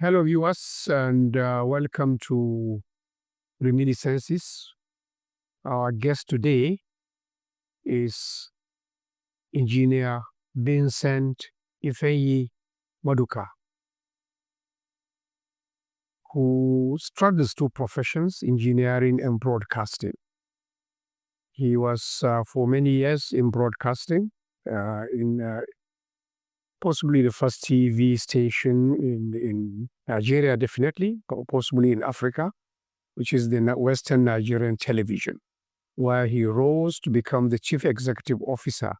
Hello, viewers, and welcome to Reminiscences. Our guest today is Engineer Vincent Maduka, who straddles two professions, engineering and broadcasting. He was for many years in broadcasting, in possibly the first TV station in Nigeria, definitely, or possibly in Africa, which is the Western Nigerian television, where he rose to become the chief executive officer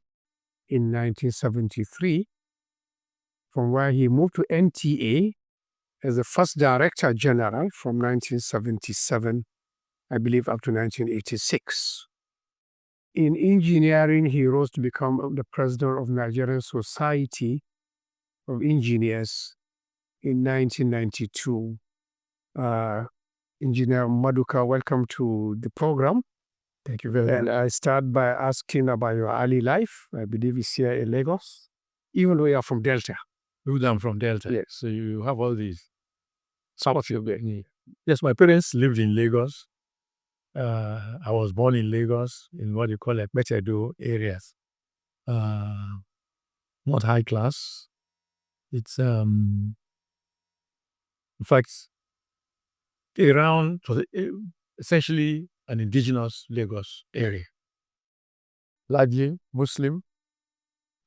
in 1973, from where he moved to NTA as the first director general from 1977, I believe, up to 1986. In engineering, he rose to become the president of Nigerian Society of Engineers in 1992. Engineer Maduka, welcome to the program. Thank you very much. And I start by asking about your early life. I believe it's here in Lagos, even though you are from Delta. I'm from Delta. Yes. So you have all these. Some of you. Yes, my parents lived in Lagos. I was born in Lagos in what you call like Metedo areas. Not high class. It's in fact around essentially an indigenous Lagos area. Largely Muslim,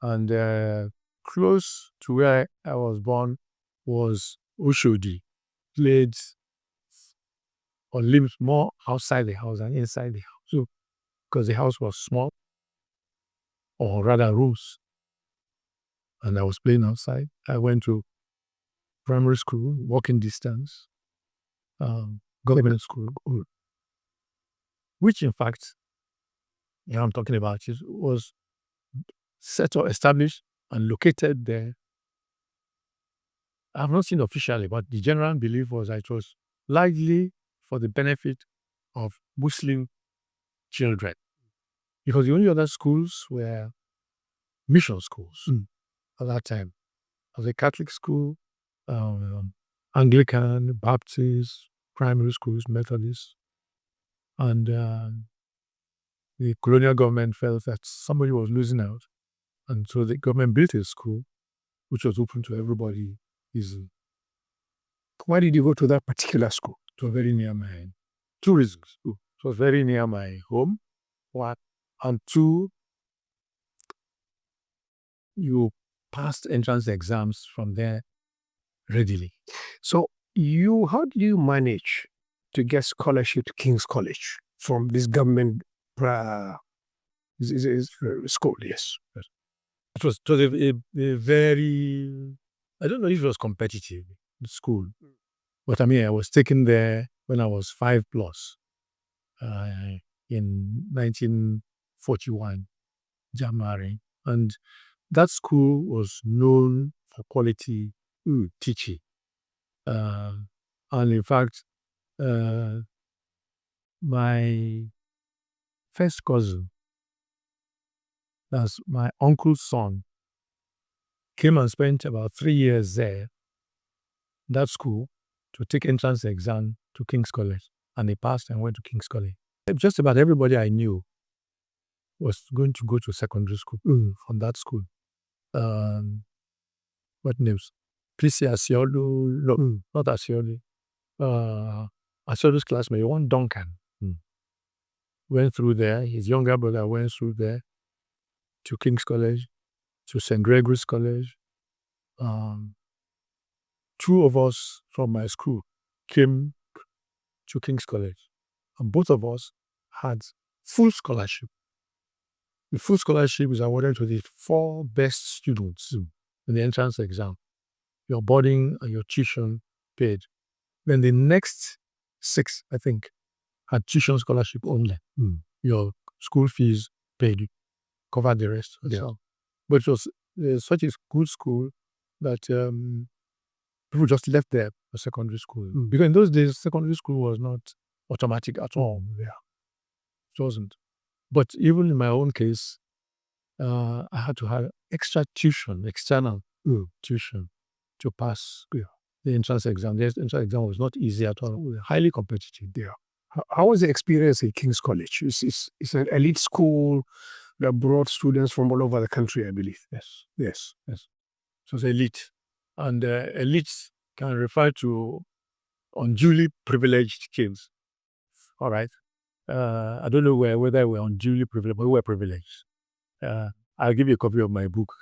and close to where I was born was Oshodi. Played or lived more outside the house than inside the house. So, because the house was small, or rather rooms, and I was playing outside. I went to primary school, walking distance, government school, which in fact, I'm talking about, was set or established and located there. I've not seen officially, but the general belief was that it was largely for the benefit of Muslim children, because the only other schools were mission schools at that time. As a Catholic school, Anglican, Baptist, primary schools, Methodist, and the colonial government felt that somebody was losing out, and so the government built a school which was open to everybody easily. Why did you go to that particular school? It was very near my, two reasons. It was very near my home, one, and two, you passed entrance exams from there readily. So how did you manage to get scholarship to King's College from this government school? Yes. It was a very, I don't know if it was competitive, the school. But I mean, I was taken there when I was 5+ in 1941, January. And that school was known for quality teaching. And in fact, my first cousin, that's my uncle's son, came and spent about 3 years there, that school, to take entrance exam to King's College. And he passed and went to King's College. Just about everybody I knew was going to go to secondary school from that school. What names? Prissy Asiolu, no, not Asiolu. Asiolu's classmate, one Duncan, went through there. His younger brother went through there to King's College, to St. Gregory's College. 2 of us from my school came to King's College, and both of us had full scholarship. The full scholarship is awarded to the 4 best students in the entrance exam. Your boarding and your tuition paid. Then the next 6, I think, had tuition scholarship only. Your school fees paid, covered the rest. Yeah. But it was such a good school that people just left there for secondary school. Because in those days, secondary school was not automatic at all. Yeah. It wasn't. But even in my own case, I had to have extra tuition, external tuition to pass the entrance exam. The entrance exam was not easy at all. We were highly competitive there. How was the experience at King's College? It's an elite school that brought students from all over the country, I believe. Yes. So it's elite. And elite can refer to unduly privileged kids. All right. I don't know whether we're unduly privileged, but we were privileged. I'll give you a copy of my book.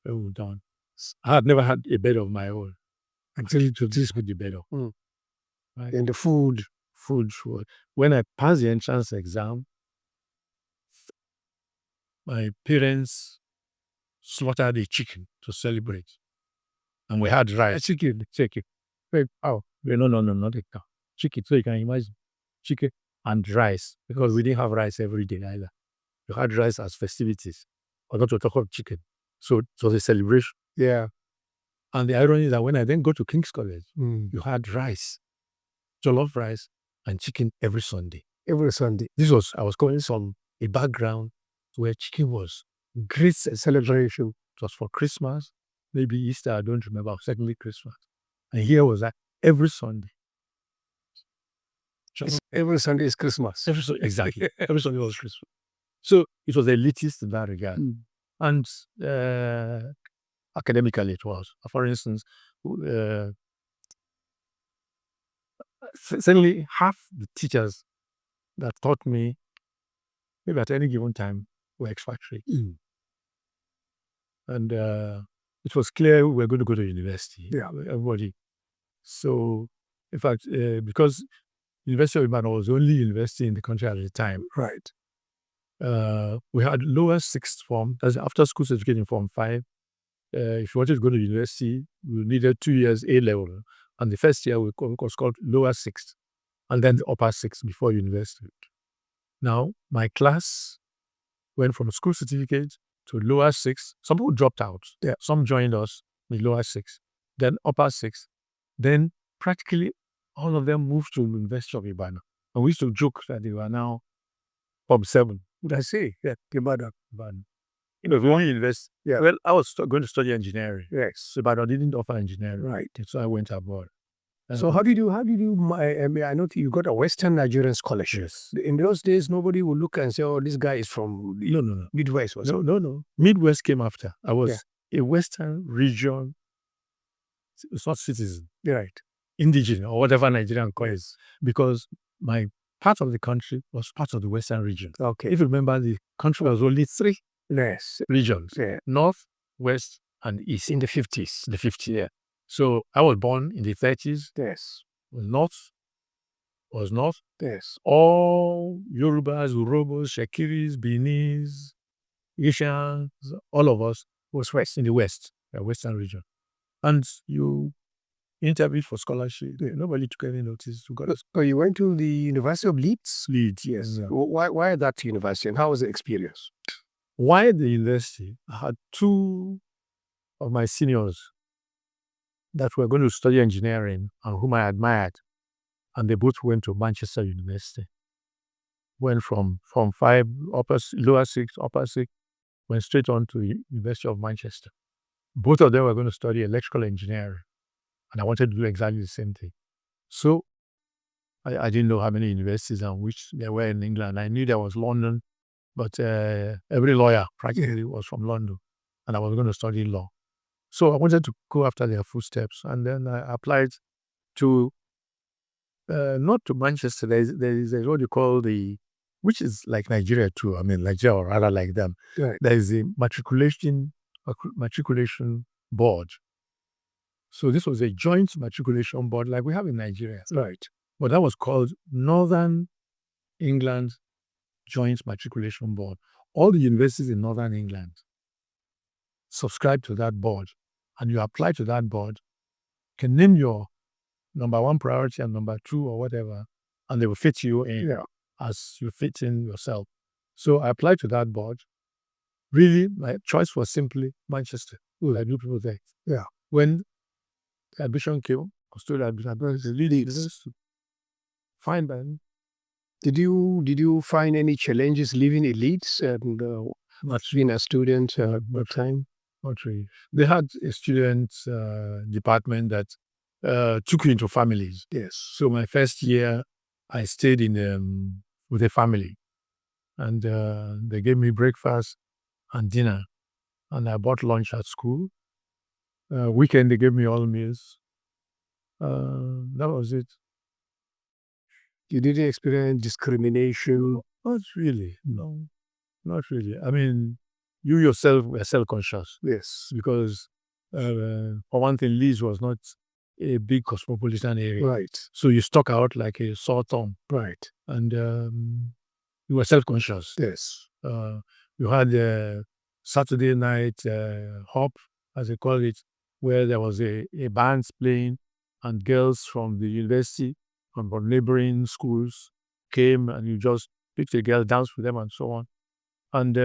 Done. I had never had a bed of my own. Actually, to this with the bed of. Right. And the food. When I passed the entrance exam, my parents slaughtered a chicken to celebrate. And we had rice. Chicken. Wait, no, not a cow. Chicken. So you can imagine. Chicken and rice. Because we didn't have rice every day either. We had rice as festivities. Or not to talk of chicken. So it was a celebration. Yeah. And the irony is that when I then go to King's College, you had rice, jollof rice, and chicken every Sunday. I was coming from a background where chicken was great celebration. It was for Christmas, maybe Easter, I don't remember, secondly Christmas. And here was that every Sunday. Every Sunday is Christmas. Exactly. Every Sunday was Christmas. So it was elitist in that regard. And academically it was. For instance, certainly half the teachers that taught me, maybe at any given time, were expatriates. And it was clear we were going to go to university. Yeah. Everybody. So, in fact, because University of Ibadan was the only university in the country at the time. Right. We had lower sixth form, as after school certificate in Form 5. If you wanted to go to university, you needed 2 years A level. And the first year was called lower sixth, and then the upper sixth before university. Now, my class went from school certificate to lower sixth. Some people dropped out. Yeah. Some joined us in lower sixth, then upper sixth. Then practically all of them moved to University of Ibadan. And we used to joke that they were now Form 7. Would I say? Yeah, Ibadan. You know, if you want to invest, Yeah. well, I was going to study engineering. Yes. So, but I didn't offer engineering. Right. So I went abroad. So how did you, I know you got a Western Nigerian scholarship. Yes. In those days, nobody would look and say, oh, this guy is from No. Midwest. No. Midwest came after. I was a Western region, it's not citizen. Right. Indigenous, or whatever Nigerian call it. Because my part of the country was part of the Western region. Okay. If you remember, the country was only 3 regions. Yeah. North, West, and East. In the 50s. The 50s, yeah. So I was born in the 30s. Yes. North. Yes. All Yorubas, Urobos, Shakiris, Benis, Asians, all of us Was West. in the West, the Western region. And you interviewed for scholarship. Nobody took any notice. So you went to the University of Leeds? Leeds, Yes. Yeah. Why that university, and how was the experience? Why the university? I had 2 of my seniors that were going to study engineering and whom I admired. And they both went to Manchester University. Went from Form 5, lower 6, upper 6, went straight on to University of Manchester. Both of them were going to study electrical engineering. And I wanted to do exactly the same thing. So I didn't know how many universities and which there were in England. I knew there was London, but every lawyer practically was from London. And I was going to study law. So I wanted to go after their footsteps. And then I applied to, not to Manchester, there's what you call which is like Nigeria too. I mean, Nigeria or rather like them. Right. There is a matriculation board. So this was a joint matriculation board like we have in Nigeria. Right. But that was called Northern England Joint Matriculation Board. All the universities in Northern England subscribe to that board, and you apply to that board, can name your number 1 priority and number 2 or whatever, and they will fit you in as you fit in yourself. So I applied to that board. Really, my choice was simply Manchester. I knew people there. Yeah. When the admission came, I was told Leeds. Fine, man. Did you find any challenges living in Leeds and Not being a student at the time? Not really. They had a student department that took you into families. Yes. So my first year, I stayed with a family, and they gave me breakfast and dinner, and I bought lunch at school. Weekend, they gave me all meals. That was it. You didn't experience discrimination? Not really. No, not really. I mean, you yourself were self-conscious. Yes. Because, for one thing, Leeds was not a big cosmopolitan area. Right. So you stuck out like a sore thumb. Right. And you were self-conscious. Yes. You had a Saturday night hop, as they call it, where there was a band playing, and girls from the university and from neighboring schools came, and you just picked a girl, danced with them, and so on. And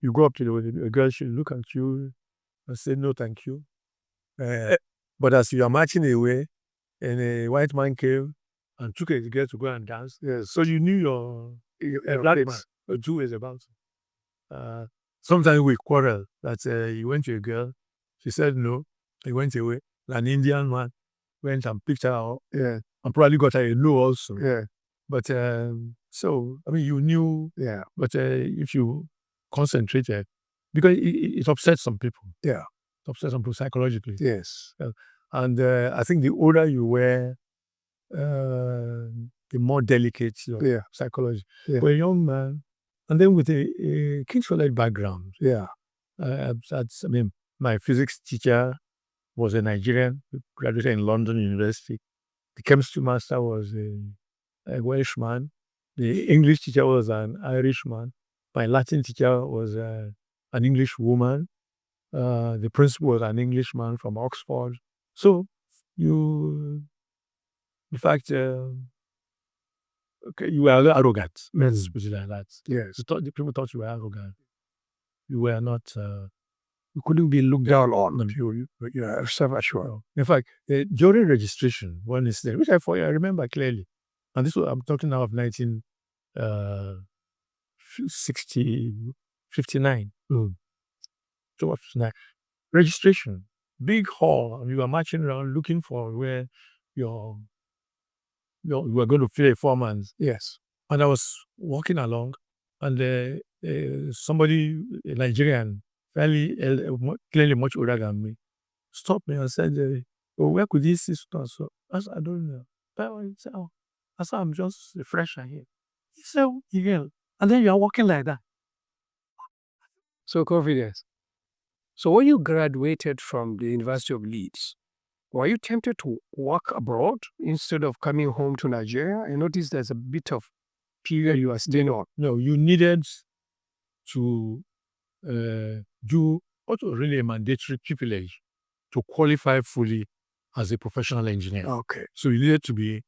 you go up to a girl, she'll look at you and say, "No, thank you." But as you are marching away, and a white man came and took a girl to go and dance, Yes. so you knew your black man, the two is about. Sometimes we quarrel that he went to a girl, she said no, he went away. An Indian man went and picked her up, Yeah. and probably got her a no also. Yeah. But so, I mean, you knew, Yeah. but if you concentrated, because it upsets some people. Yeah. It upsets some people psychologically. Yes. And I think the older you were, the more delicate your psychology. Yeah. For a young man, and then with a King's College background, I mean, my physics teacher was a Nigerian, graduated in London University. The chemistry master was a Welshman. The English teacher was an Irishman. My Latin teacher was an English woman. The principal was an Englishman from Oxford. So you, in fact, okay, you were arrogant. Let's put it like that. Yes. The people thought you were arrogant. You were not. You couldn't be looked down on. You are self-assured. In fact, during registration, one incident, which I remember clearly, and this was, I'm talking now of 1959. So registration, big hall, and you were marching around looking for where you were going to fill a form. And yes, and I was walking along, and somebody, a Nigerian, fairly clearly much older than me, stopped me and said, "Oh, where could this sister?" So I said, "I don't know." He said, "Oh," I said, "I'm just a fresher here." He said, "Yeah," and then you are walking like that. So confidence. So when you graduated from the University of Leeds, were you tempted to work abroad instead of coming home to Nigeria? I noticed there's a bit of period you are staying on. No, you needed to do what was really a mandatory privilege to qualify fully as a professional engineer. Okay. So you needed to be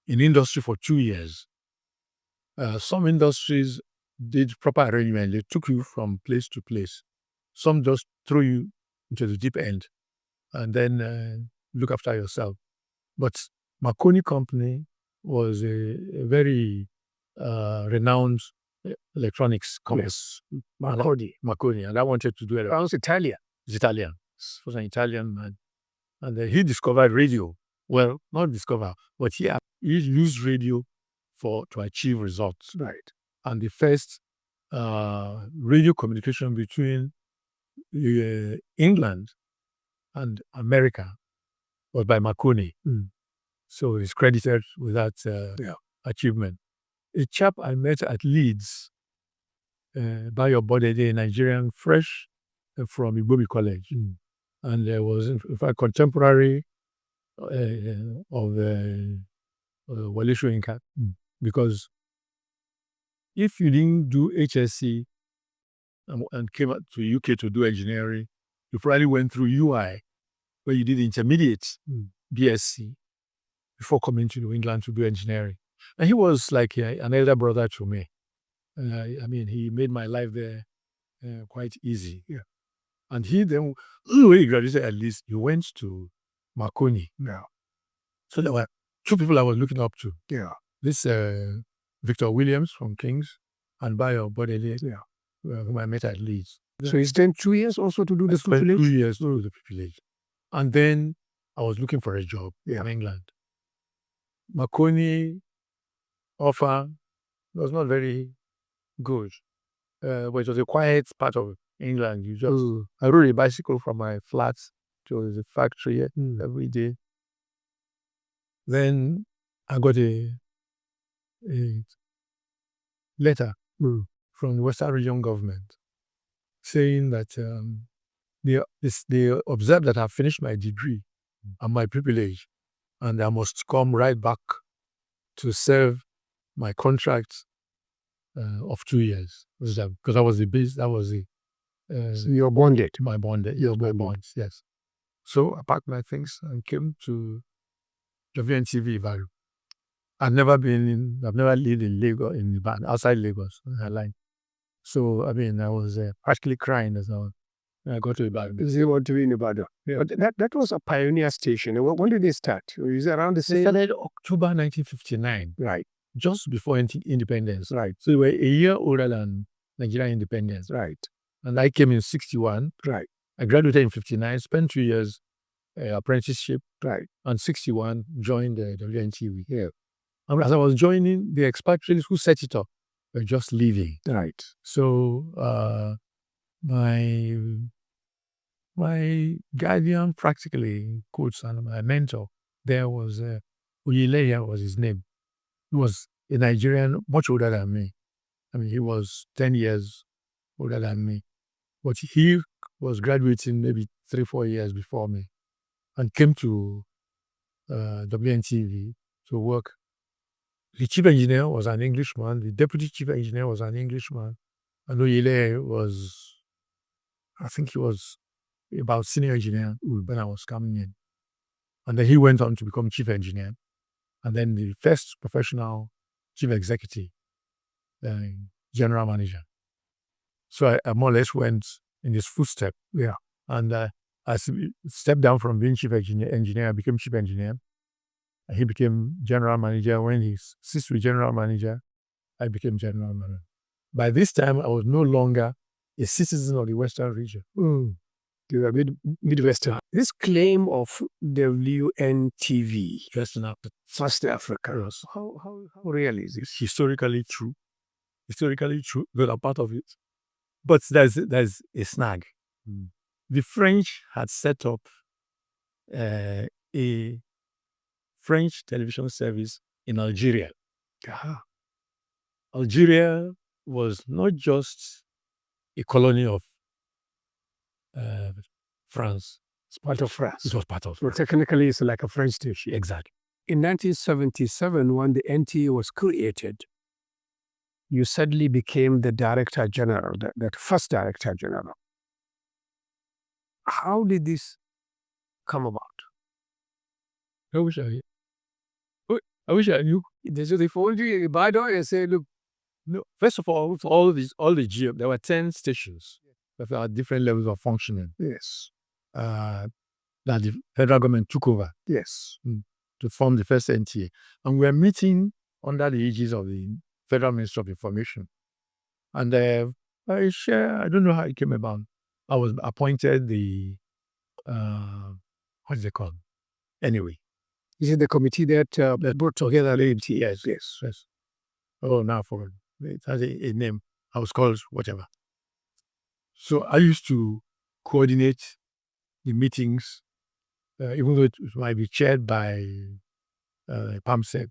in industry for 2 years. Some industries did proper arrangement. They took you from place to place. Some just throw you into the deep end and then look after yourself. But Marconi Company was a very renowned electronics company. Yes. Marconi. And I wanted to do it. I was Italian. It's Italian. It was an Italian man. And he discovered radio. Well, not discover, but he used radio to achieve results. Right. And the first radio communication between England and America was by Marconi. So he's credited with that achievement. A chap I met at Leeds, by your body day, Nigerian, fresh from Igbobi College. And there was, in fact, contemporary of Wale Soyinka. Because if you didn't do HSC and came out to UK to do engineering, you probably went through UI, where you did intermediate BSc before coming to England to do engineering. And he was like an elder brother to me. I mean, he made my life there quite easy. Yeah. And he then, when he graduated at least, he went to Marconi. Yeah. So there were two people I was looking up to. Yeah. This Victor Williams from King's and Bayo Bodele, whom I met at Leeds. So he spent 2 years also to do the privilege? 2 years to do the privilege. And then I was looking for a job in England. Marconi offer was not very good, but it was a quiet part of England. I rode a bicycle from my flat to the factory every day. Then I got a letter from the Western Region government saying that they observed that I finished my degree and my privilege, and I must come right back to serve my contract of 2 years. Because that was the base, that was the... So you're bonded. My bonded, yes, my bonds, yes. So I packed my things and came to WNTV Value. I've never lived in Lagos, outside Lagos. So, I mean, I was practically crying as I got to Ibadan. You want to be in Ibadan? Yeah. But that was a pioneer station. When did they start? Was it around the same? They started October 1959. Right. Just before independence. Right. So they were a year older than Nigerian independence. Right. And I came in 61. Right. I graduated in 59, spent 2 years apprenticeship. Right. And 61, joined the WNTV. Yeah. And as I was joining, the expatriates who set it up were just leaving. Right. So my guardian, practically, quotes, and my mentor there was Uyileya was his name. He was a Nigerian, much older than me. I mean, he was 10 years older than me. But he was graduating maybe 3-4 years before me and came to WNTV to work. The chief engineer was an Englishman. The deputy chief engineer was an Englishman. And Oyele was, I think he was about senior engineer when I was coming in. And then he went on to become chief engineer. And then the first professional chief executive, general manager. So I more or less went in his footsteps. Yeah. And I stepped down from being chief engineer, I became chief engineer. And he became general manager. When he ceased to be general manager, I became general manager. By this time, I was no longer a citizen of the Western region. You were Midwestern. This claim of WNTV, First Africa, how real is it? Historically true. But a part of it. But there's a snag. The French had set up a French television service in Algeria. Algeria was not just a colony of France. It's part of France. It was part of France. Well, technically, it's like a French station. Exactly. In 1977, when the NTA was created, you suddenly became the director general, that first director general. How did this come about? I wish I knew. They phoned you by door and say, look. No. First of all, all the GM, there were 10 stations that are different levels of functioning. Yes. That the federal government took over. Yes. To form the first NTA. And we were meeting under the aegis of the Federal Ministry of Information. And I don't know how it came about. I was appointed the, what is it called? Anyway. Is it the committee that brought together the NTA? Yes. Oh, now I forgot. It has a name. I was called whatever. So I used to coordinate the meetings, even though it might be chaired by PAMSEC.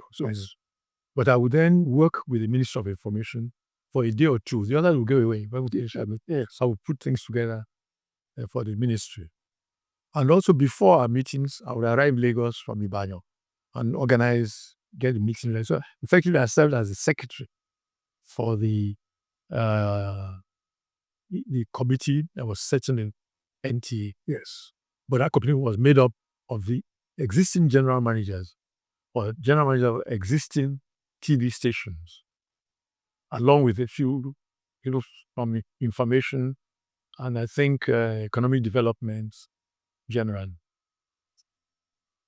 But I would then work with the Minister of Information for a day or two. The others would go away. So I would put things together for the ministry. And also before our meetings, I would arrive in Lagos from Ibadan and get the meeting. So effectively, I served as the secretary for the committee that was setting in NTA. Yes. But that committee was made up of the existing general managers or general managers of existing TV stations, along with a few, from information and I think economic development generally.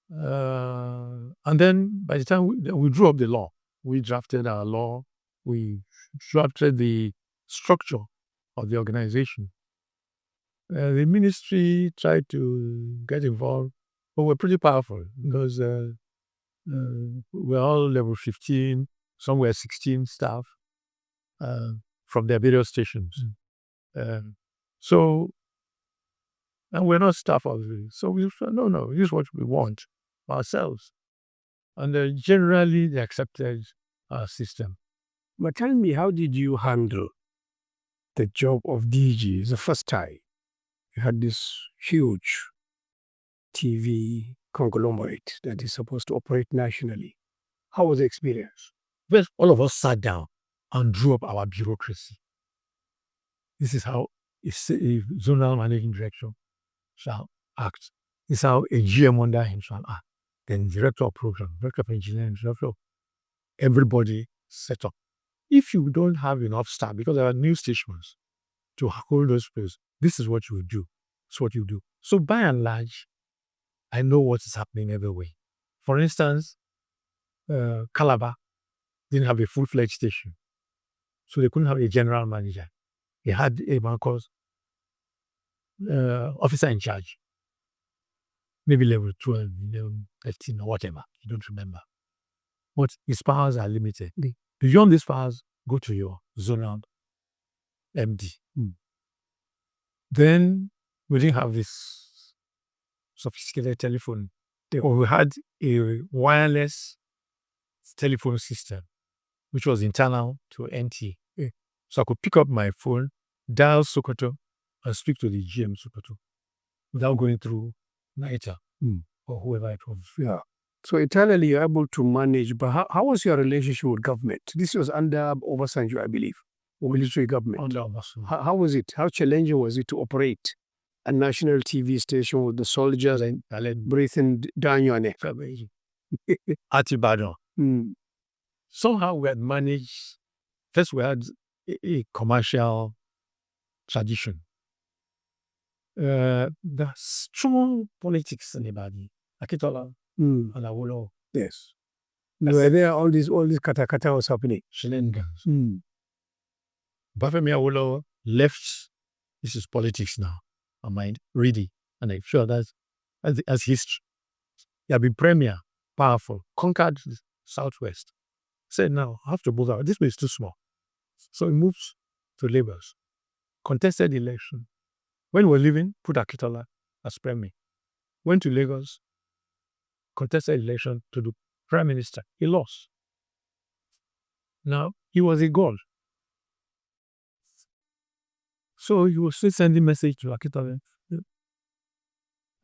And then by the time we drew up the law, we drafted our law, we drafted the structure of the organization. The ministry tried to get involved, But we're pretty powerful because we're all level 15, somewhere 16 staff from their various stations. So, and we're not staff of it. So we said, no, use what we want ourselves. And generally they accepted our system. But tell me, how did you handle the job of DG the first time? You had this huge TV conglomerate that is supposed to operate nationally. How was the experience? Well, all of us sat down and drew up our bureaucracy. This is how a zonal managing director shall act. This is how a GM under him shall act. Then director of program, director of engineering, director of everybody set up. If you don't have enough staff, because there are new stations to hold those places, this is what you will do. It's what you do. So by and large, I know what is happening everywhere. For instance, Calabar didn't have a full-fledged station. So they couldn't have a general manager. They had a man called officer in charge. Maybe level 12, level 13 or whatever. I don't remember. But his powers are limited. Beyond these powers, go to your zonal MD. Then we didn't have this sophisticated telephone. Or we had a wireless telephone system, which was internal to NT. So I could pick up my phone, dial Sokoto, and speak to the GM Sokoto without going through Naita or whoever it was. Yeah. So internally, you're able to manage, but how was your relationship with government? This was under Obasanjo, I believe, or military government. Under Obasanjo. How was it? How challenging was it to operate a national TV station with the soldiers breathing down your neck? At Ibadan. Somehow we had managed, first we had a commercial tradition. The strong politics in Ibadan, Akitola and Awolowo. Yes. Were there all this kata was happening? Shenanigans. Bafemi Awolowo left, this is politics now, I mind, really, and I'm sure that's as history. He had been premier, powerful, conquered the Southwest. Said, now, I have to move out. This place is too small. So he moves to Lagos, contested the election. When we were leaving, put Akitola as premier. Went to Lagos, contested election to the prime minister. He lost. Now, he was a god. So he was still sending message to Akitola.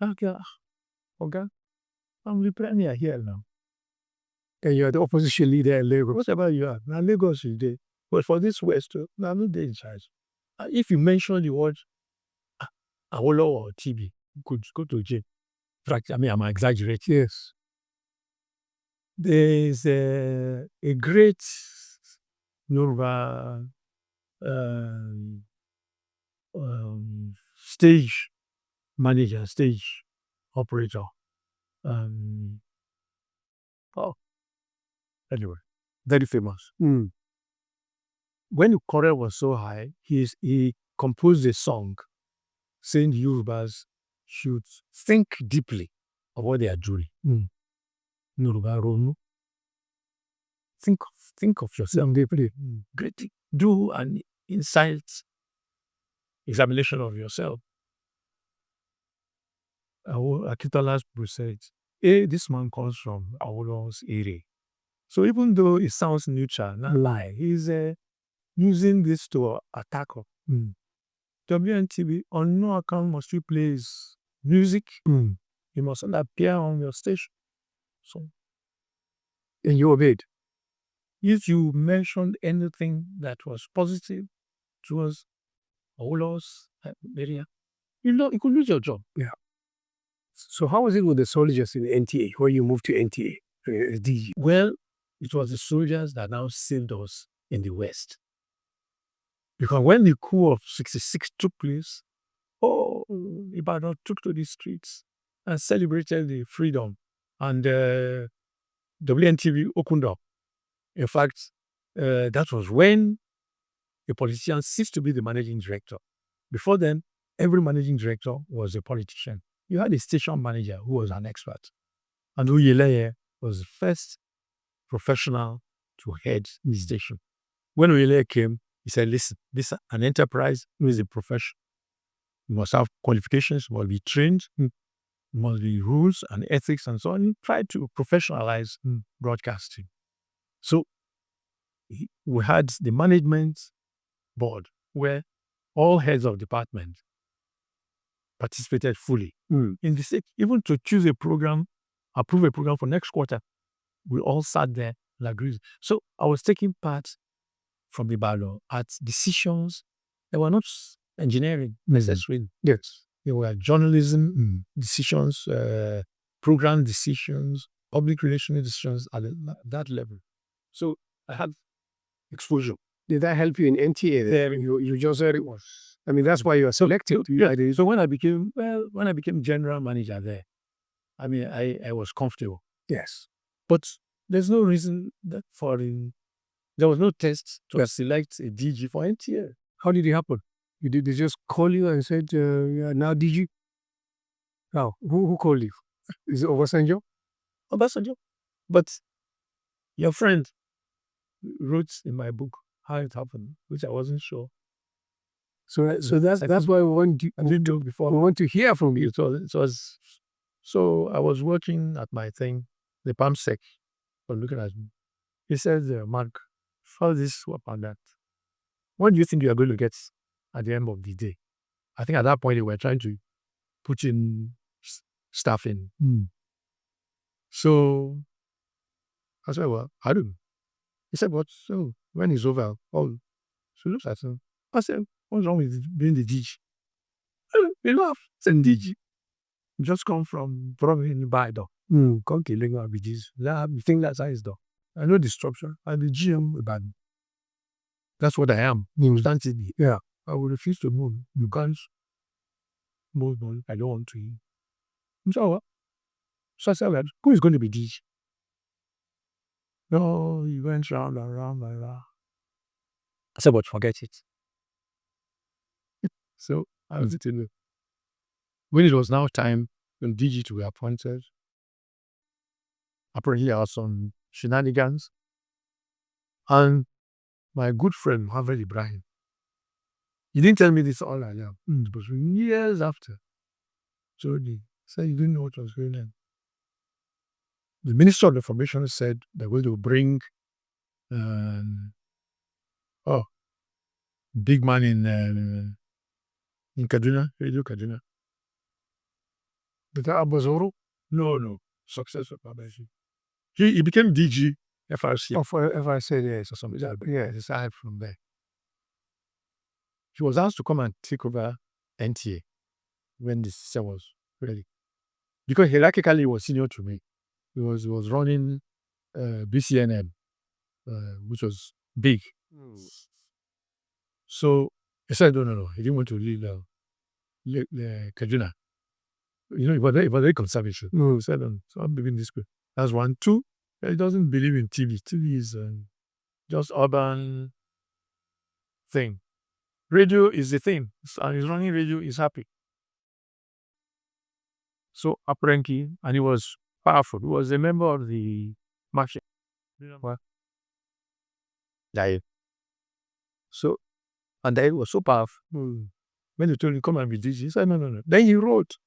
Okay, I'm the premier here now. And you're the opposition leader in Lagos. Whatever you are, now Lagos is there. But for this West, now I'm not there in charge. If you mention the word Awolowo or TB, you could go to jail. In fact, I mean, I'm exaggerating. Yes. There's a great Yoruba stage manager, stage operator. Anyway, very famous. When the quarrel was so high, he composed a song saying Yorubas should think deeply of what they are doing. Yoruba Ronu. Think of yourself deeply. Do an insight examination of yourself. Akitola's said, this man comes from Awolowo's area. So even though it sounds neutral, not lie, he's using this to attack us. WNTV, on no account must you play his music. He must not appear on your station. So, and you obeyed. If you mentioned anything that was positive towards Awolowo's area, you could lose your job. Yeah. So how was it with the soldiers in the NTA, where you moved to NTA? DG? Well, it was the soldiers that now saved us in the West. Because when the coup of 66 took place, Ibadan took to the streets and celebrated the freedom. And WNTV opened up. In fact, that was when a politician ceased to be the managing director. Before then, every managing director was a politician. you had a station manager who was an expert. And Oyeleye was the first professional to head the station. When Oyeleye came, he said, listen, this is an enterprise, this is a profession. You must have qualifications, you must be trained, must be rules and ethics and so on. He tried to professionalize broadcasting. So we had the management board where all heads of department participated fully in the state. Even to choose a program, approve a program for next quarter, we all sat there and agreed. So I was taking part from the battle at decisions that were not engineering necessarily. Yes. They were journalism decisions, program decisions, public relations decisions at that level. So I had exposure. Did that help you in NTA? There, you just said it was. I mean, that's why you are selected. So when I became general manager there, I mean, I was comfortable. Yes. But there's no reason that there was no test to select a DG for NTA. How did it happen? They just call you and said, now DG? How? Who called you? Is it Obasanjo? Obasanjo. But your friend wrote in my book how it happened, which I wasn't sure. So that's why we want to hear from you. So I was working at my thing, the pump sec, was looking at me. He said, Mark, how this, what about that? What do you think you are going to get at the end of the day? I think at that point they were trying to put in stuff in. So I said, well, I don't know. He said, what? So when it's over, so looks at him. I said, what's wrong with being the DG? He laughed. I said, DG. Just come from in the by door. Come killing our BGs. You think that's how it's done. I know the structure. I'm the GM about it. That's what I am. Instantly. Yeah. I will refuse to move. You can't move on. I don't want to. So I said, well, who is going to be DG? No, he went round and round and round. I said, but forget it. So I was sitting there. When it was now time for DG to be appointed, apparently there are some shenanigans. And my good friend, Muhammad Ibrahim, he didn't tell me this all along. It was years after. So he said he didn't know what was going on. The Minister of Information said they're going to bring big man in Kaduna, Radio Kaduna. Did that Abazoro? No. Successor Babaji. He became DG FRC. Oh, for FRC, yes, or something. Yeah, aside from there. He was asked to come and take over NTA when the system was ready. Because hierarchically he was senior to me. He was running BCNM, which was big. So he said, no. He didn't want to leave Kaduna. You know, he was very conservative. He said, so I'm leaving this way. That's one. Two, he doesn't believe in TV. TV is just urban thing. Radio is the thing. And he's running radio, he's happy. So apparently, and he was powerful. He was a member of the machine. So, and then he was so powerful. When they told him, come and be DG, he said, no. Then he wrote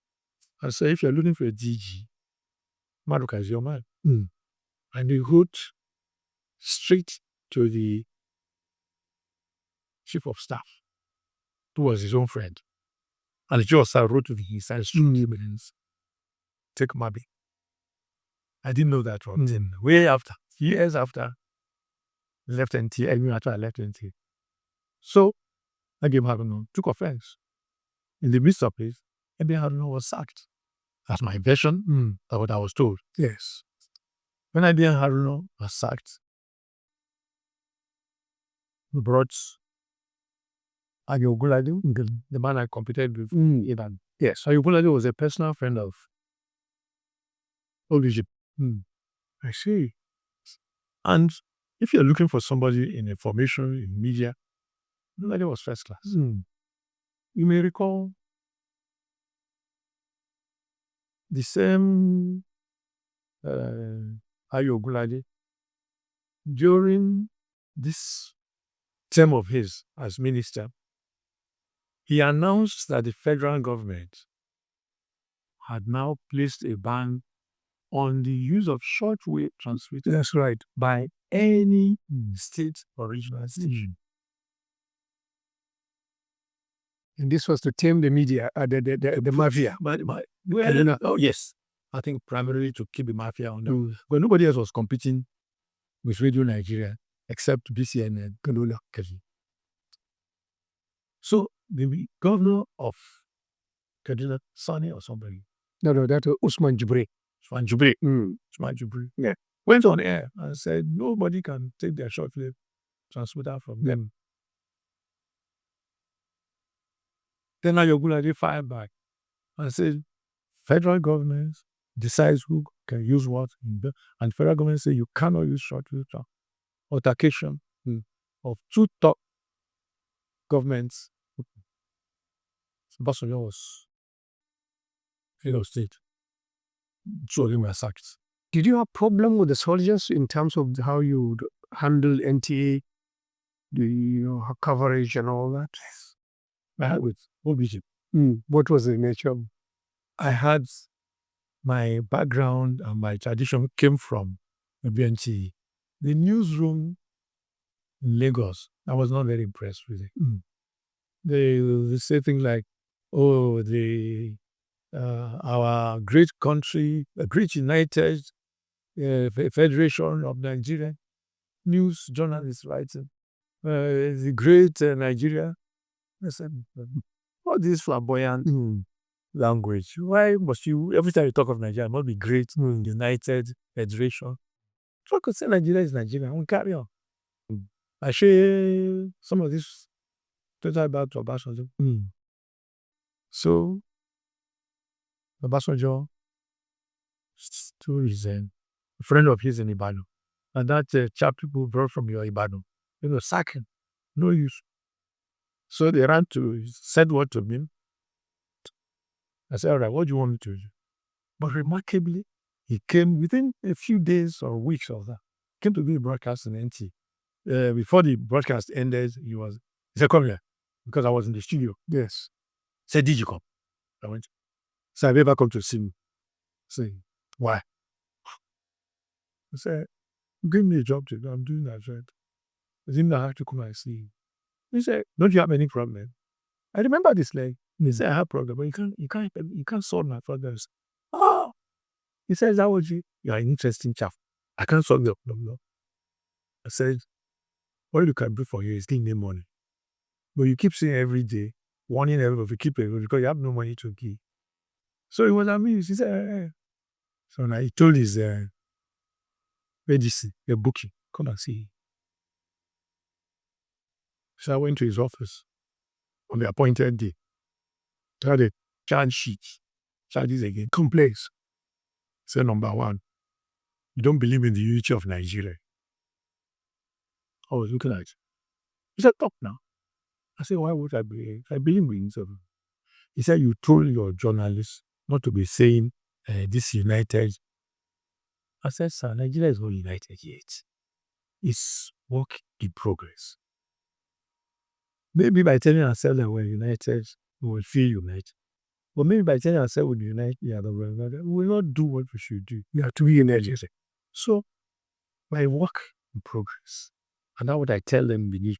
and said, if you're looking for a DG, Maduka is your man. And he wrote straight to the chief of staff, who was his own friend. And the chief of staff wrote to the inside take Mabi. I didn't know that from him. Way after, years after, left NTA, even after I left NTA. So, Agim Haruna took offense. In the midst of it, Agim Haruna was sacked. That's my version of what I was told. Yes. When Agim Haruna was sacked, we brought Agim the man I competed with in Iran. Yes, Agim was a personal friend of old Egypt. I see. And if you're looking for somebody in information, in media, Agim was first class. You may recall the same Ayo Ogunlade, during this term of his as minister, he announced that the federal government had now placed a ban on the use of shortwave transmitters. That's right. By any state or regional station. And this was to tame the media, the mafia. Oh yes, I think primarily to keep the mafia on them. But nobody else was competing with Radio Nigeria except BCN and Kaduna. So the governor of Kaduna, Sani or somebody. No, that was Usman Jibril. Usman Jibril. Mm. Usman Jibril. Yeah. Went on air and said nobody can take their shortwave transmitter from them. Then Ayo Ogunlade fired back and said federal government decides who can use what in the, and federal government say you cannot use shortwave. Altercation of two top governments. Obasanjo was head of state. Two of them were sacked. Did you have problem with the soldiers in terms of how you handle NTA, the coverage and all that? I had with OBG. What was the nature? I had my background and my tradition came from WNTV. The newsroom in Lagos, I was not very impressed with it. They say things like, "Oh, our great country, a great united federation of Nigerian news journalists writing, the great Nigeria." I said, all this flamboyant language. Why must you, every time you talk of Nigeria, it must be great, united federation? So I could say Nigeria is Nigeria. We carry on. I share some of this total about Obasanjo. So Obasanjo is a friend of his in Ibadan. And that chap people brought from your Ibadan, sack him. No use. So they ran to, said what to me. I said, all right, what do you want me to do? But remarkably, he came within a few days or weeks of that, came to do the broadcast in NT. Before the broadcast ended, he said, come here, because I was in the studio. Yes. He said, did you come? I went. So I've ever come to see me. I said, why? I said, give me a job to do. I'm doing that, right? I didn't have to come and see you. He said, don't you have any problem? I remember this leg. He said, I have problem, but you can't solve my problems. Oh! He says, how would you? You're an interesting chap. I can't solve your problem. I said, all you can do for you is give me money. But you keep saying every day, warning everybody, keep it because you have no money to give. So he was amused. He said, So now he told his ADC, a bookie, come and see him. So I went to his office on the appointed day. I had a charge sheet. Charges again. Complaints. Say number one, you don't believe in the unity of Nigeria. I was looking at it. He said, talk now. I said, why would I believe? I believe in it. He said, you told your journalists not to be saying this united. I said, sir, Nigeria is not united yet. It's work in progress. Maybe by telling ourselves that we're united, we will feel united. But maybe by telling ourselves we're united, we will not do what we should do. We have to be united. So, my work in progress. And that's what I tell them beneath.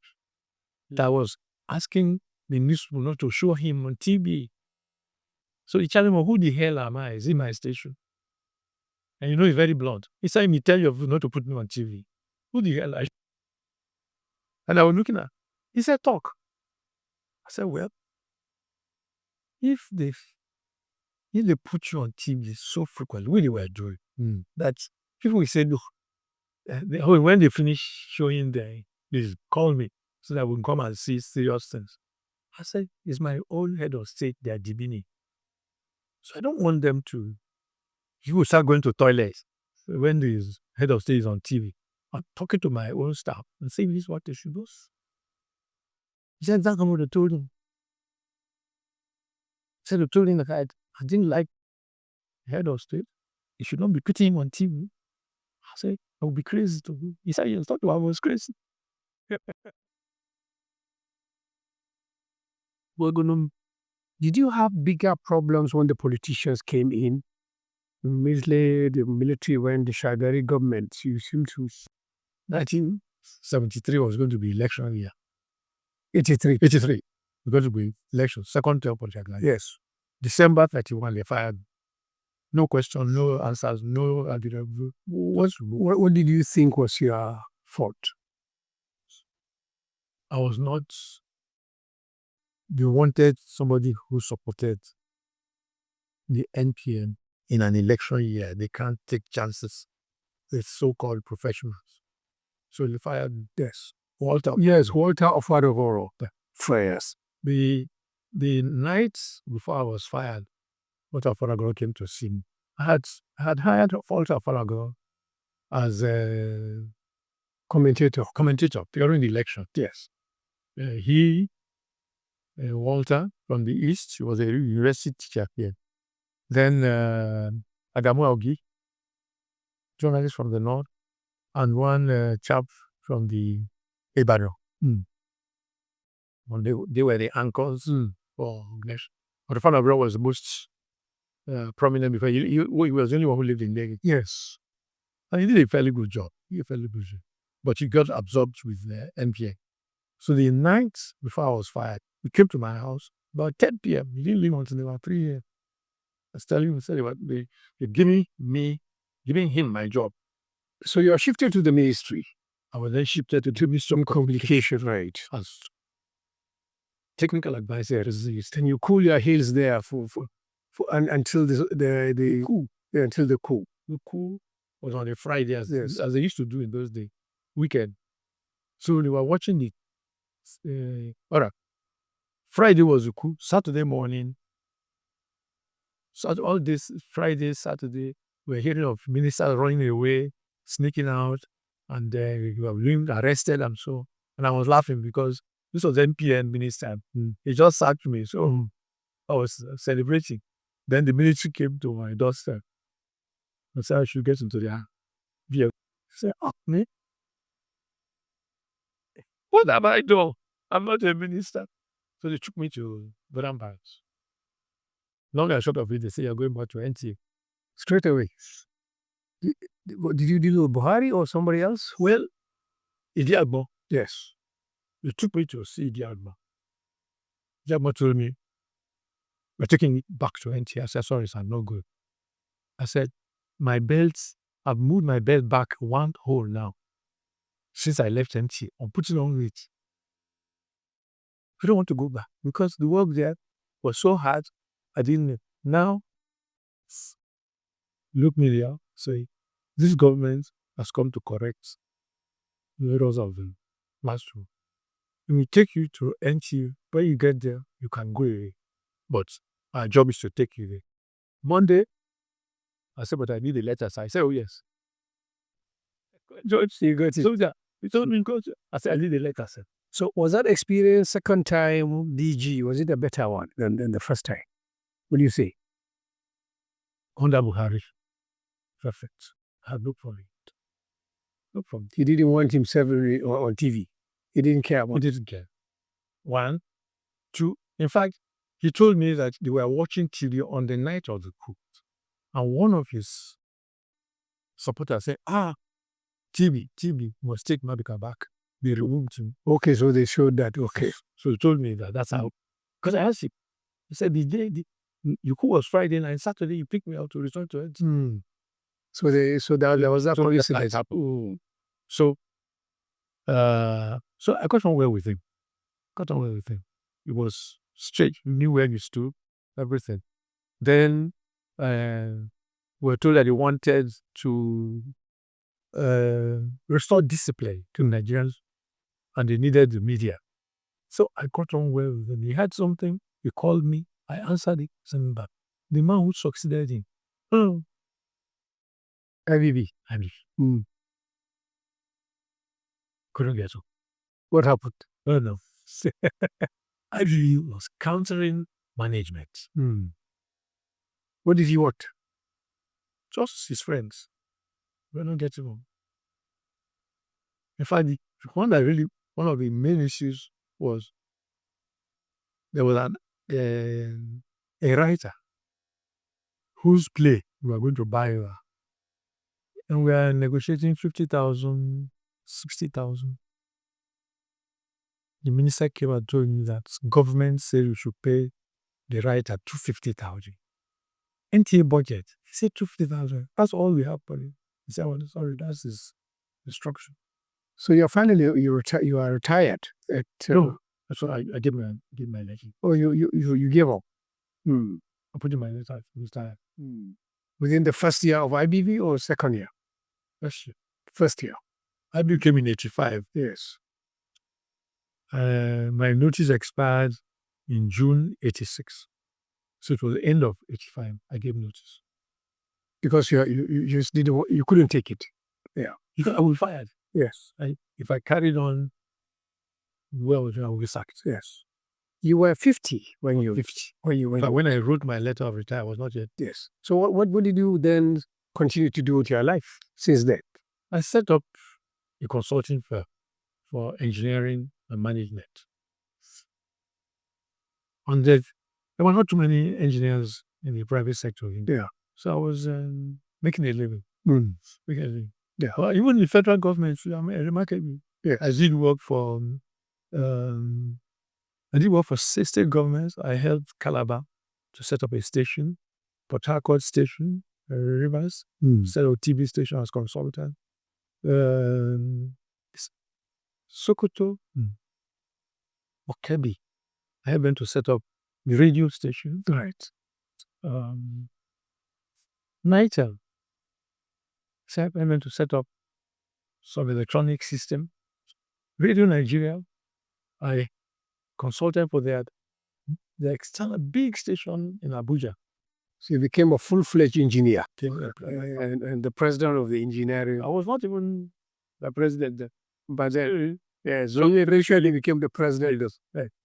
That I was asking the news people not to show him on TV. So he challenged me, who the hell am I? Is it my station? And he's very blunt. He said, me tell you not to put me on TV. Who the hell are you? And I was looking at, he said, talk. I said, well, if they put you on TV so frequently, what they were doing, that people will say, look, when they finish showing them, please call me so that we can come and see serious things. I said, it's my own head of state they are demeaning. So I don't want them to, you will start going to toilets when the head of state is on TV. I'm talking to my own staff and saying this is what they should do. He said, that's what I told him. He said, I told him that I didn't like head of state. You should not be putting him on TV. I said, I would be crazy to do. He said, yes, thought I was crazy. Did you have bigger problems when the politicians came in? Immediately, the military went, the Shagari government, you seem to... 1973 was going to be election year. 83. 83 was going to be election, second term for Shagari. Yes. December 31, they fired. No question, no answers, no... What did you think was your fault? I was not... They wanted somebody who supported the NPM in an election year. They can't take chances with so-called professionals. So they fired, yes, Walter. Yes, Walter Ofarogoro. Fires. The night before I was fired, Walter Ofarogoro came to see me. I had hired Walter Ofarogoro as a commentator during the election. Yes. Walter from the East, he was a university teacher here. Then Adamu Augi, journalist from the North, and one chap from the Ibadan. They were the anchors for English. But the father was the most prominent because he was the only one who lived in Lagos. Yes. And he did a fairly good job. But he got absorbed with the NPA. So the night before I was fired, he came to my house about 10 p.m. He didn't leave until about 3 a.m. I was telling him, they're giving him my job. So you are shifted to the ministry. I was then shifted to the Ministry of Communication, right? As technical advisor. And you cool your heels there until the coup. Until the coup. The coup was on a Friday, as they used to do in those days, weekend. So they were watching it. Friday was the coup. Saturday morning. So all this Friday, Saturday, we're hearing of ministers running away, sneaking out, and we were being arrested and so. And I was laughing because this was NPN minister. He just sacked me. So I was celebrating. Then the military came to my doorstep and said I should get into their vehicle. I said, me? What have I done? I'm not a minister. So they took me to Veteran Barracks. Long and short of it, they say you're going back to NTA. Straight away. Did you deal with Buhari or somebody else? Well, Idi Agbo. Yes. They took me to see Idi Agbo. Idi Agbo told me, we're taking it back to NTA. I said, sorry, sir, no good. I said, I've moved my belt back one hole now since I left NTA. I'm putting on weight. I don't want to go back because the work there was so hard. I didn't. Now, look me there. Say, this government has come to correct the errors of the last one. When we take you to NTA, when you get there, you can go away. But our job is to take you there. Monday, I said, but I need a letter. So I said, oh, yes. George, you got it. So he told me, I said, I need a letter, sir. So was that experience second time DG, was it a better one than the first time? What do you say? Under Buhari. Perfect. I had no problem. No problem. He didn't want himself on TV. He didn't care about it. He didn't care. 1, 2. In fact, he told me that they were watching TV on the night of the coup. And one of his supporters said, TV must take Maduka back. They removed him. Okay, so they showed that. Okay. So he told me that that's how. Because I asked him. He said, your coup was Friday night, Saturday you picked me out to return to it. So there was that coincidence. So I got on well with him. He was straight. He knew where he stood, everything. Then we were told that he wanted to restore discipline to Nigerians and they needed the media. So I got on well with him. He had something, he called me, I answered it, sent him back. The man who succeeded him. IBB. Couldn't get up. What happened? Oh no. IBB was countering management. What did he want? just his friends. We're not getting on. In fact, one of the main issues was there was a writer whose play we were going to buy her. And we are negotiating 50,000, 60,000. The minister came and told me that government said we should pay the writer 250,000. NTA budget, he said 250,000. That's all we have for it. He said, well, sorry, that's his instruction. So you're finally you are retired. No, that's why I gave my letter. Oh, you gave up. I put in my letter. I was tired. Within the first year of IBV or second year? First year. First year. IBV came in 85. Yes. My notice expired in June 86. So it was the end of 85. I gave notice. Because you just you couldn't take it. Yeah. I was fired. Yes. If I carried on, well, I would be sacked. Yes. You were 50 when you 50. when I wrote my letter of retirement, I was not yet. Yes. So what did you then continue to do with your life since then? I set up a consulting firm for engineering and management. And there were not too many engineers in the private sector. Yeah. So I was making a living. Making a living. Yeah. Well, even the federal government, remarkably. Yes. I did work for state governments. I helped Calabar to set up a station, Port Harcourt station, Rivers, set up TV station as consultant. Sokoto, or Kabir. I helped them to set up the radio station. Right. Nitel. So I helped them to set up some electronic system. Radio Nigeria, I consulted for the external big station in Abuja. So you became a full-fledged engineer. And the president of the engineering. I was not even the president then. But then, yes, so eventually became the president of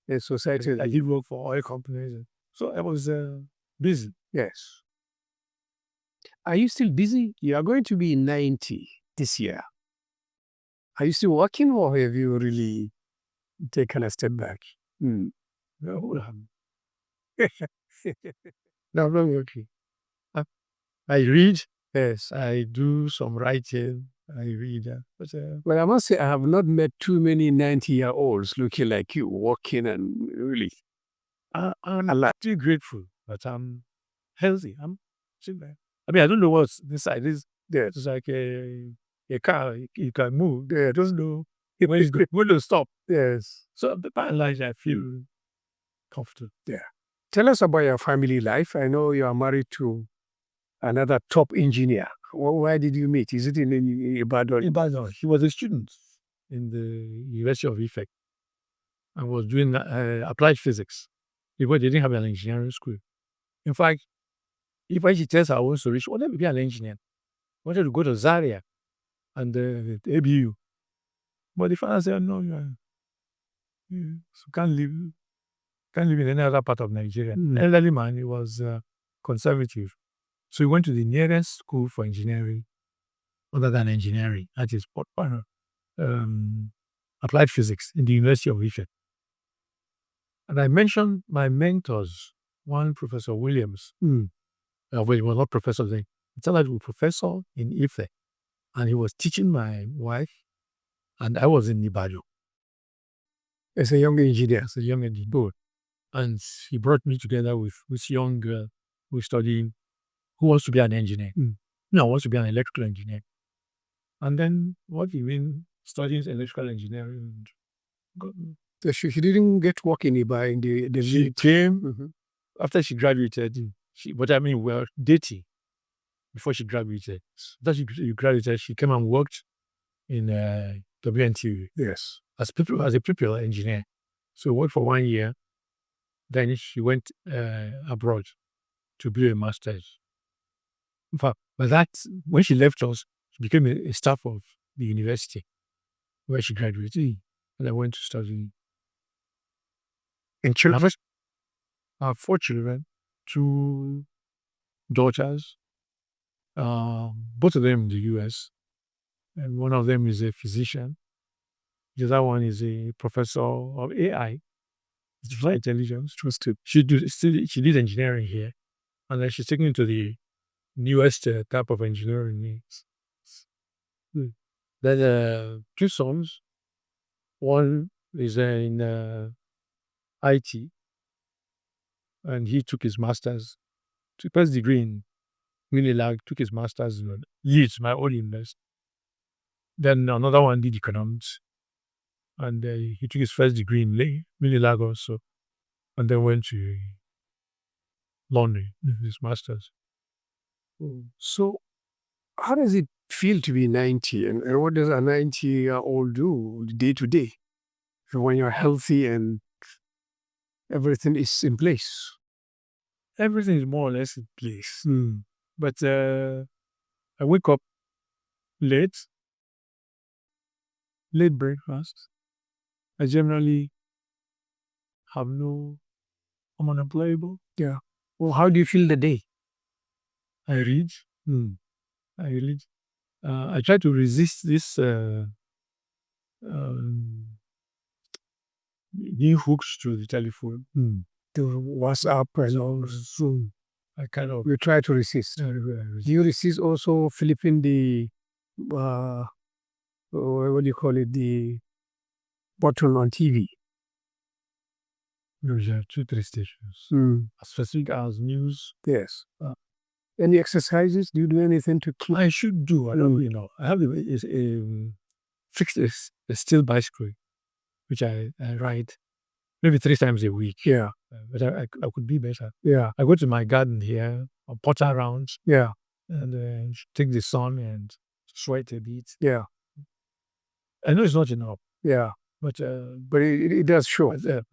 the society. I did work for oil companies. So I was busy. Yes. Are you still busy? You are going to be 90 this year. Are you still working, or have you really taken a step back? No, I'm not working. I read. Yes, I do some writing. I read. Well, I must say, I have not met too many 90-year-olds looking like you, working and really. I'm still grateful that I'm healthy. I'm still there. I mean, I don't know what's inside. It's like a car. You can move. I don't know when it's going to stop. Yes. So by and large, I feel comfortable. Yeah. Tell us about your family life. I know you are married to another top engineer. Why did you meet? Is it in Ibadan? Ibadan. He was a student in the University of Ife. I was doing applied physics because they didn't have an engineering school. In fact, if I should tell her I was so rich, she wanted to be an engineer. Wanted to go to Zaria and the ABU. But the father said, no, you can't live in any other part of Nigeria. Elderly man, he was conservative. So he went to the nearest school for engineering, other than engineering, that is applied physics in the University of Ife. And I mentioned my mentors, one Professor Williams. Well, he was not professor then. He turned out to be professor in Ife. And he was teaching my wife, and I was in Ibadan. As a young engineer. As a young engineer. And he brought me together with this young girl who studying, who wants to be an engineer. No, wants to be an electrical engineer. And then what he been studying electrical engineering. So she didn't get work in Ibadan. She came after she graduated. We were dating before she graduated. After she graduated, she came and worked in WNTV. Yes. As a people engineer. So worked for 1 year. Then she went abroad to do a master's. In fact, but that when she left us, she became a staff of the university where she graduated. And I went to study. In children? I have 4 children, 2 daughters, both of them in the US. And one of them is a physician. The other one is a professor of AI, artificial intelligence. She did engineering here, and then she's taken into the newest type of engineering needs. Then two sons. One is in IT, and he took his master's, first degree in Unilag, took his master's in Leeds, my own university. Then another one did economics, and he took his first degree in Unilag also, and then went to London, his master's. So, how does it feel to be 90, and what does a 90-year-old do day to day when you're healthy and everything is in place? Everything is more or less in place. But I wake up late breakfast. I generally I'm unemployable. Yeah. Well, how do you feel the day? I read. I read. I try to resist this new hooks to the telephone. To WhatsApp and all. I kind of You try to resist. Do you resist also flipping the what do you call it, the button on TV? There are 2-3 stations. As specific as news. Yes. Any exercises? Do you do anything to keep? I should do. I don't. I have the fixed a steel bicycle, which I ride maybe 3 times a week. Yeah. But I could be better. Yeah. I go to my garden here, I potter around. Yeah. And take the sun and sweat a bit. Yeah. I know it's not enough. Yeah. But it does show. It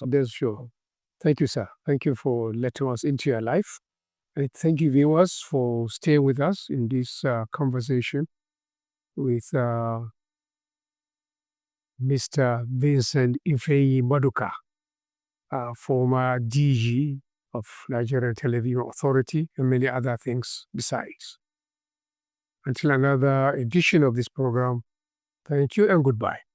does show. Thank you, sir. Thank you for letting us into your life. And thank you, viewers, for staying with us in this conversation with Mr. Vincent Maduka, former DG of Nigerian Television Authority, and many other things besides. Until another edition of this program, thank you and goodbye.